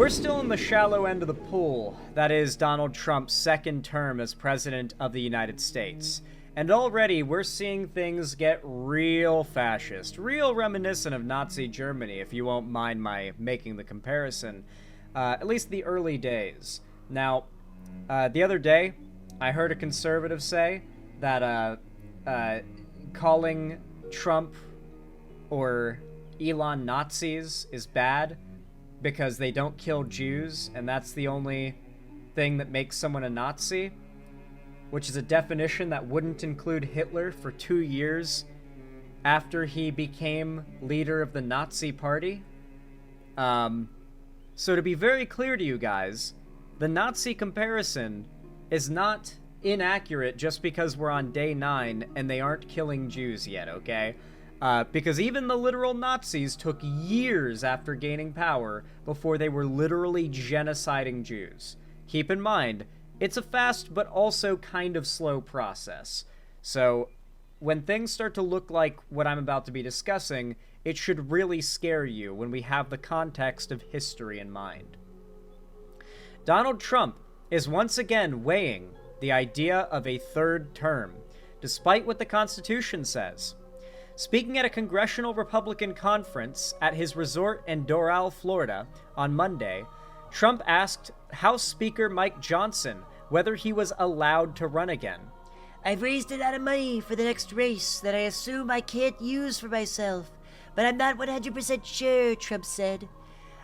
We're still in the shallow end of the pool, that is Donald Trump's second term as President of the United States. And already we're seeing things get real fascist, real reminiscent of Nazi Germany, if you won't mind my making the comparison. At least the early days. Now, the other day, I heard a conservative say that calling Trump or Elon Nazis is bad because they don't kill Jews, and that's the only thing that makes someone a Nazi, which is a definition that wouldn't include Hitler for 2 years after he became leader of the Nazi Party. So to be very clear to you guys, the Nazi comparison is not inaccurate just because we're on day 9 and they aren't killing Jews yet, okay? Because even the literal Nazis took years after gaining power before they were literally genociding Jews. Keep in mind, it's a fast but also kind of slow process. So when things start to look like what I'm about to be discussing, it should really scare you when we have the context of history in mind. Donald Trump is once again weighing the idea of a third term, despite what the Constitution says. Speaking at a Congressional Republican conference at his resort in Doral, Florida, on Monday, Trump asked House Speaker Mike Johnson whether he was allowed to run again. I've raised a lot of money for the next race that I assume I can't use for myself, but I'm not 100% sure, Trump said.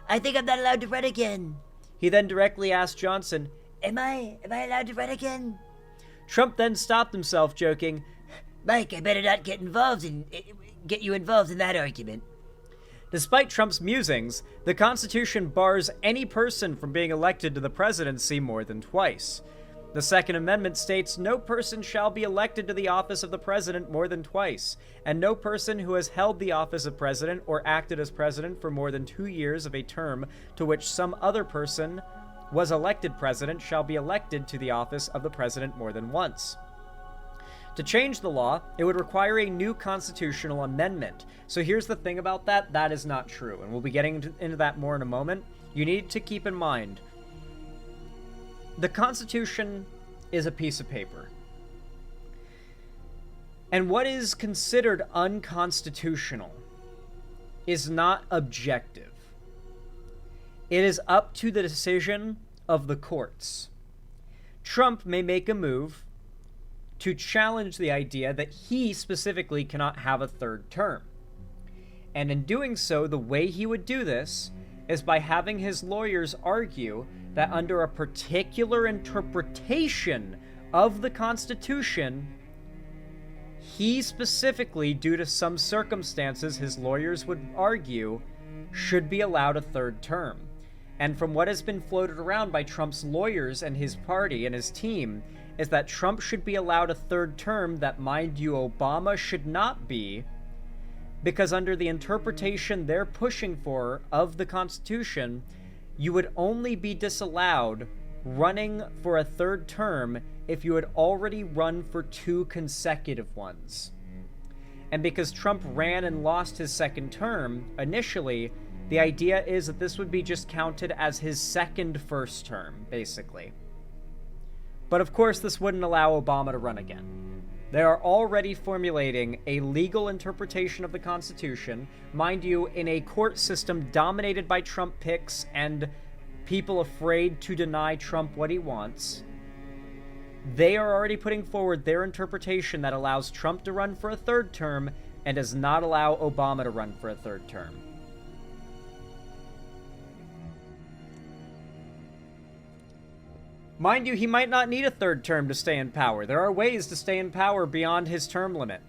I think I'm not allowed to run again. He then directly asked Johnson, Am I allowed to run again? Trump then stopped himself, joking, Mike, I better not get you involved in that argument. Despite Trump's musings, the Constitution bars any person from being elected to the presidency more than twice. The Second Amendment states no person shall be elected to the office of the president more than twice, and no person who has held the office of president or acted as president for more than 2 years of a term to which some other person was elected president shall be elected to the office of the president more than once. To change the law, it would require a new constitutional amendment. So here's the thing about that, that is not true, and we'll be getting into that more in a moment. You need to keep in mind, the Constitution is a piece of paper. And what is considered unconstitutional is not objective. It is up to the decision of the courts. Trump may make a move to challenge the idea that he specifically cannot have a third term. And in doing so, the way he would do this is by having his lawyers argue that under a particular interpretation of the Constitution, he specifically, due to some circumstances his lawyers would argue, should be allowed a third term. And from what has been floated around by Trump's lawyers and his party and his team, is that Trump should be allowed a third term that, mind you, Obama should not be, because under the interpretation they're pushing for of the Constitution, you would only be disallowed running for a third term if you had already run for 2 consecutive ones. And because Trump ran and lost his second term initially, the idea is that this would be just counted as his second first term, basically. But of course, this wouldn't allow Obama to run again. They are already formulating a legal interpretation of the Constitution, mind you, in a court system dominated by Trump picks and people afraid to deny Trump what he wants. They are already putting forward their interpretation that allows Trump to run for a third term and does not allow Obama to run for a third term. Mind you, he might not need a third term to stay in power. There are ways to stay in power beyond his term limit.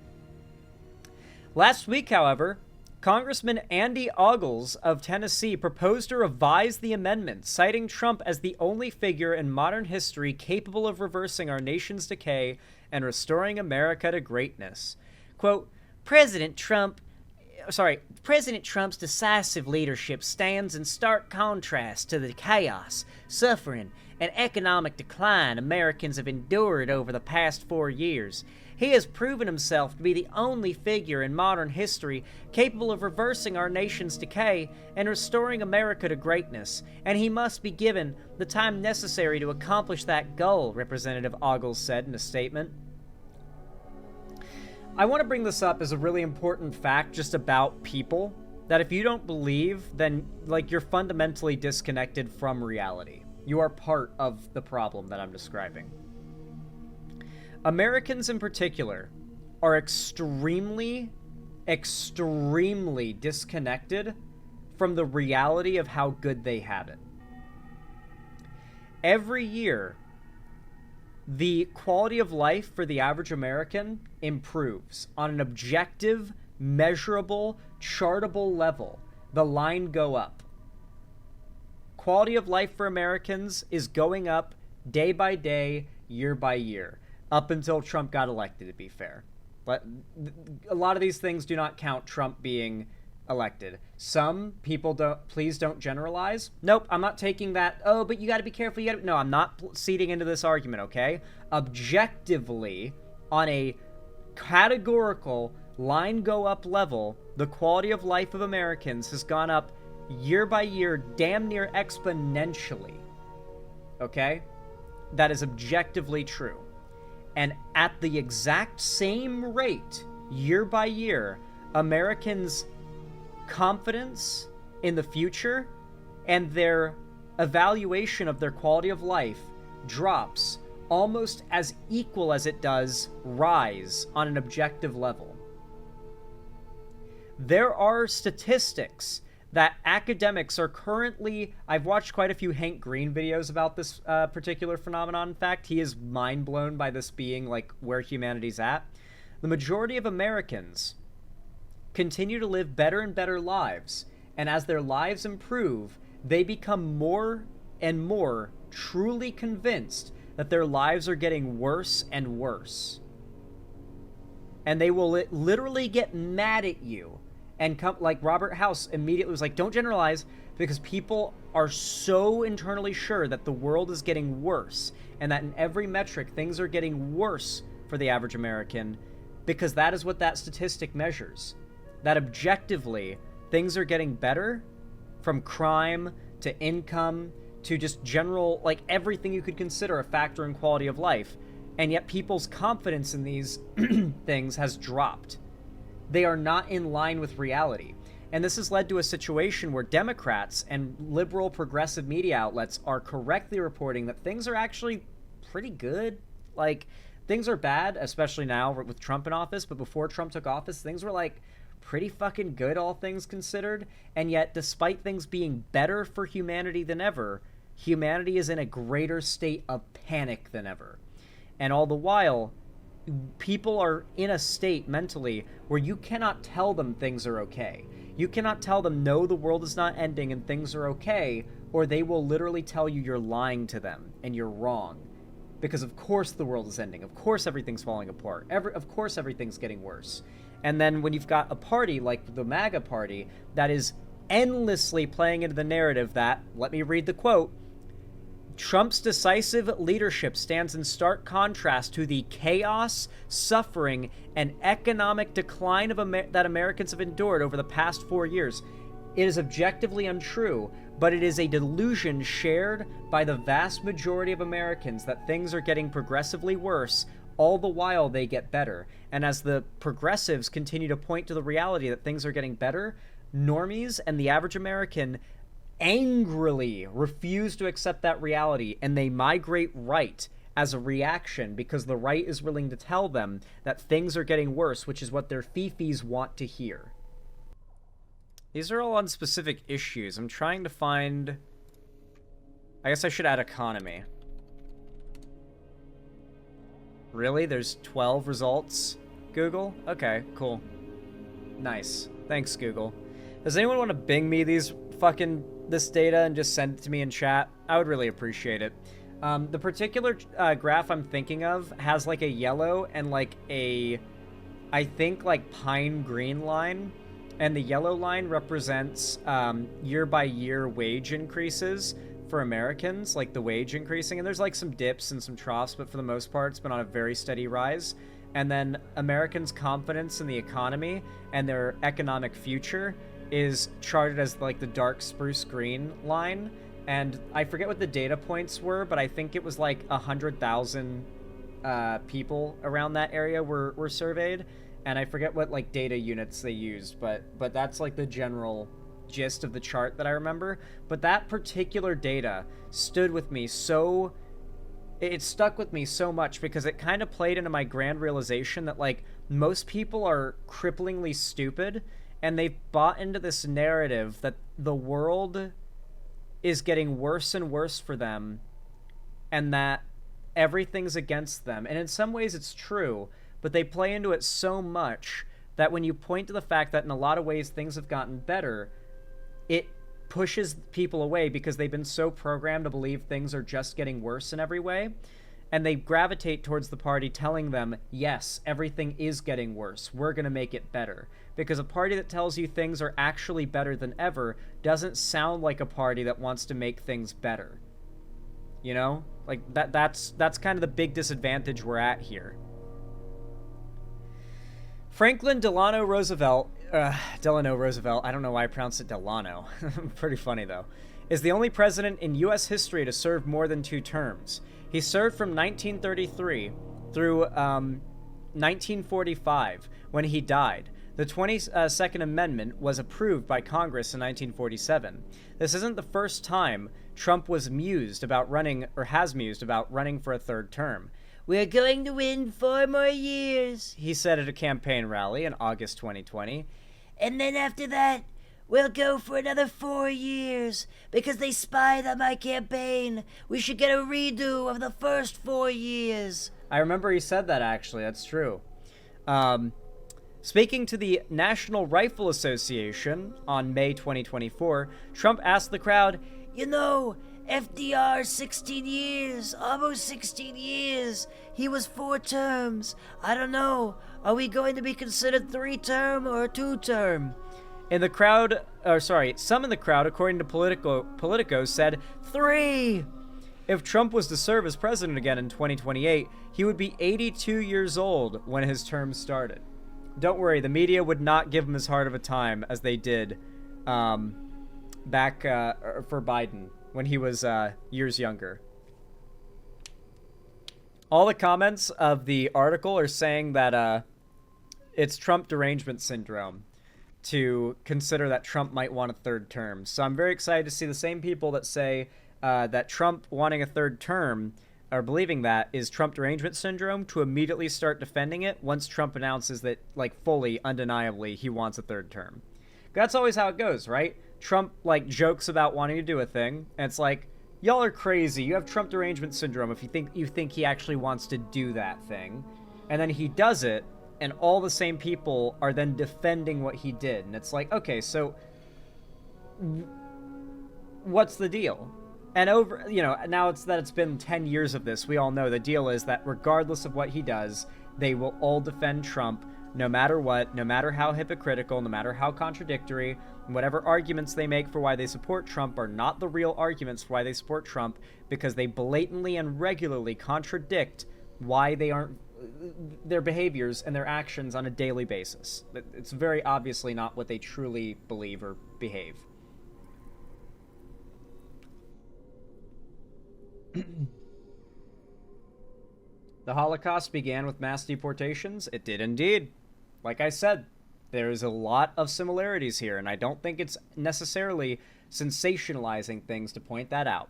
Last week, however, Congressman Andy Ogles of Tennessee proposed to revise the amendment, citing Trump as the only figure in modern history capable of reversing our nation's decay and restoring America to greatness. Quote, President Trump's decisive leadership stands in stark contrast to the chaos, suffering, and economic decline Americans have endured over the past 4 years. He has proven himself to be the only figure in modern history capable of reversing our nation's decay and restoring America to greatness, and he must be given the time necessary to accomplish that goal, Representative Ogles said in a statement. I want to bring this up as a really important fact just about people, that if you don't believe, then, like, you're fundamentally disconnected from reality. You are part of the problem that I'm describing. Americans in particular are extremely, extremely disconnected from the reality of how good they have it. Every year, the quality of life for the average American improves on an objective, measurable, chartable level. The line go up. Quality of life for Americans is going up day by day, year by year. Up until Trump got elected, to be fair. But a lot of these things do not count Trump being elected. Some people please don't generalize. Nope, I'm not taking that. Oh, but you got to be careful. No, I'm not ceding into this argument, okay? Objectively, on a categorical line go up level, the quality of life of Americans has gone up year by year, damn near exponentially. Okay? That is objectively true. And at the exact same rate, year by year, Americans' confidence in the future and their evaluation of their quality of life drops almost as equal as it does rise on an objective level. There are statistics that academics are currently... I've watched quite a few Hank Green videos about this particular phenomenon. In fact, he is mind blown by this being like where humanity's at. The majority of Americans continue to live better and better lives, and as their lives improve, they become more and more truly convinced that their lives are getting worse and worse. And they will literally get mad at you. And come, like Robert House immediately was like, don't generalize, because people are so internally sure that the world is getting worse, and that in every metric, things are getting worse for the average American, because that is what that statistic measures. That objectively, things are getting better, from crime to income to just general, like everything you could consider a factor in quality of life, and yet people's confidence in these things has dropped. They are not in line with reality. And this has led to a situation where Democrats and liberal progressive media outlets are correctly reporting that things are actually pretty good. Like, things are bad, especially now with Trump in office, but before Trump took office, things were like pretty fucking good, all things considered. And yet, despite things being better for humanity than ever, humanity is in a greater state of panic than ever. And all the while, people are in a state mentally where you cannot tell them things are okay. You cannot tell them, no, the world is not ending and things are okay, or they will literally tell you you're lying to them and you're wrong. Because of course the world is ending. Of course everything's falling apart. Of course everything's getting worse. And then when you've got a party like the MAGA party that is endlessly playing into the narrative that, let me read the quote, Trump's decisive leadership stands in stark contrast to the chaos, suffering, and economic decline that Americans have endured over the past 4 years. It is objectively untrue, but it is a delusion shared by the vast majority of Americans that things are getting progressively worse, all the while they get better. And as the progressives continue to point to the reality that things are getting better, normies and the average American angrily refuse to accept that reality, and they migrate right as a reaction because the right is willing to tell them that things are getting worse, which is what their fifis want to hear. These are all on specific issues. I'm trying to find... I guess I should add economy. Really? There's 12 results? Google? Okay, cool. Nice. Thanks, Google. Does anyone want to Bing me this data and just send it to me in chat? I would really appreciate it. The particular graph I'm thinking of has like a yellow and like a, I think like pine green line, and the yellow line represents year by year wage increases for Americans, like the wage increasing, and there's like some dips and some troughs, but for the most part it's been on a very steady rise. and then Americans' confidence in the economy and their economic future is charted as like the dark spruce green line. And I forget what the data points were, but I think it was like 100,000 people around that area were surveyed, and I forget what like data units they used, but that's like the general gist of the chart that I remember. But that particular data stood with me so it stuck with me so much because it kind of played into my grand realization that like most people are cripplingly stupid, and they've bought into this narrative that the world is getting worse and worse for them and that everything's against them. And in some ways it's true, but they play into it so much that when you point to the fact that in a lot of ways things have gotten better, it pushes people away because they've been so programmed to believe things are just getting worse in every way. And they gravitate towards the party telling them, yes, everything is getting worse. We're going to make it better. Because a party that tells you things are actually better than ever doesn't sound like a party that wants to make things better. You know? Like, that's kind of the big disadvantage we're at here. Franklin Delano Roosevelt, I don't know why I pronounced it Delano. Pretty funny, though. Is the only president in U.S. history to serve more than 2 terms. He served from 1933 through 1945, when he died. The 22nd Amendment was approved by Congress in 1947. This isn't the first time Trump was mused about running, or has mused about running for a 3rd term. We're going to win 4 more years, he said at a campaign rally in August 2020. And then after that, we'll go for another 4 years, because they spied on my campaign. We should get a redo of the first 4 years. I remember he said that, actually. That's true. Speaking to the National Rifle Association on May 2024, Trump asked the crowd, You know, FDR, 16 years, almost 16 years. He was 4 terms. I don't know. Are we going to be considered 3-term or 2-term? In the crowd, some in the crowd, according to Politico, said 3. If Trump was to serve as president again in 2028, he would be 82 years old when his term started. Don't worry, the media would not give him as hard of a time as they did back for Biden when he was years younger. All the comments of the article are saying that it's Trump derangement syndrome to consider that Trump might want a 3rd term. So I'm very excited to see the same people that say that Trump wanting a 3rd term or believing that is Trump derangement syndrome to immediately start defending it once Trump announces that, like, fully, undeniably, he wants a 3rd term. That's always how it goes, right? Trump, like, jokes about wanting to do a thing, and it's like, y'all are crazy. You have Trump derangement syndrome if you think he actually wants to do that thing. And then he does it, and all the same people are then defending what he did. And it's like, okay, so what's the deal? And now it's been 10 years of this, we all know the deal is that regardless of what he does, they will all defend Trump no matter what, no matter how hypocritical, no matter how contradictory. Whatever arguments they make for why they support Trump are not the real arguments for why they support Trump, because they blatantly and regularly contradict why they aren't their behaviors and their actions on a daily basis. It's very obviously not what they truly believe or behave. The Holocaust began with mass deportations. It did indeed. Like I said, there's a lot of similarities here, and I don't think it's necessarily sensationalizing things to point that out.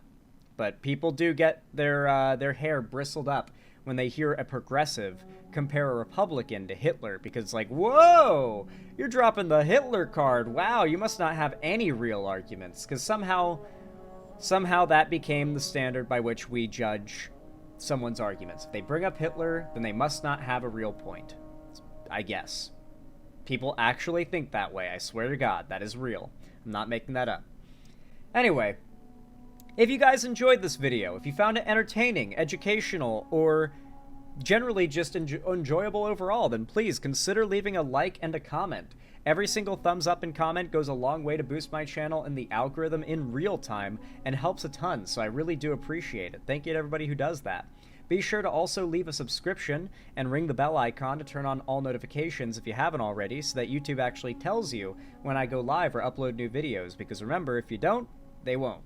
But people do get their hair bristled up when they hear a progressive compare a Republican to Hitler, because it's like, whoa, you're dropping the Hitler card. Wow, you must not have any real arguments, because somehow that became the standard by which we judge someone's arguments. If they bring up Hitler, then they must not have a real point, I guess. People actually think that way, I swear to God, that is real. I'm not making that up. Anyway, if you guys enjoyed this video, if you found it entertaining, educational, or generally just enjoyable overall, then please consider leaving a like and a comment. Every single thumbs up and comment goes a long way to boost my channel and the algorithm in real time and helps a ton, so I really do appreciate it. Thank you to everybody who does that. Be sure to also leave a subscription and ring the bell icon to turn on all notifications if you haven't already, so that YouTube actually tells you when I go live or upload new videos, because remember, if you don't, they won't.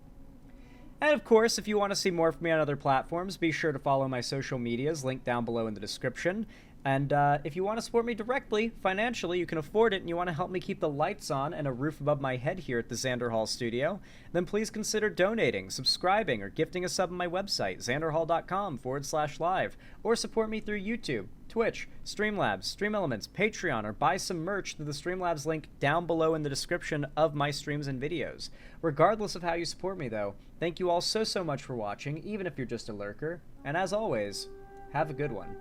And of course, if you want to see more from me on other platforms, be sure to follow my social medias, linked down below in the description. And if you want to support me directly, financially, you can afford it, and you want to help me keep the lights on and a roof above my head here at the Xander Hall studio, then please consider donating, subscribing, or gifting a sub on my website, xanderhall.com/live, or support me through YouTube, Twitch, Streamlabs, Stream Elements, Patreon, or buy some merch through the Streamlabs link down below in the description of my streams and videos. Regardless of how you support me, though, thank you all so much for watching, even if you're just a lurker, and as always, have a good one.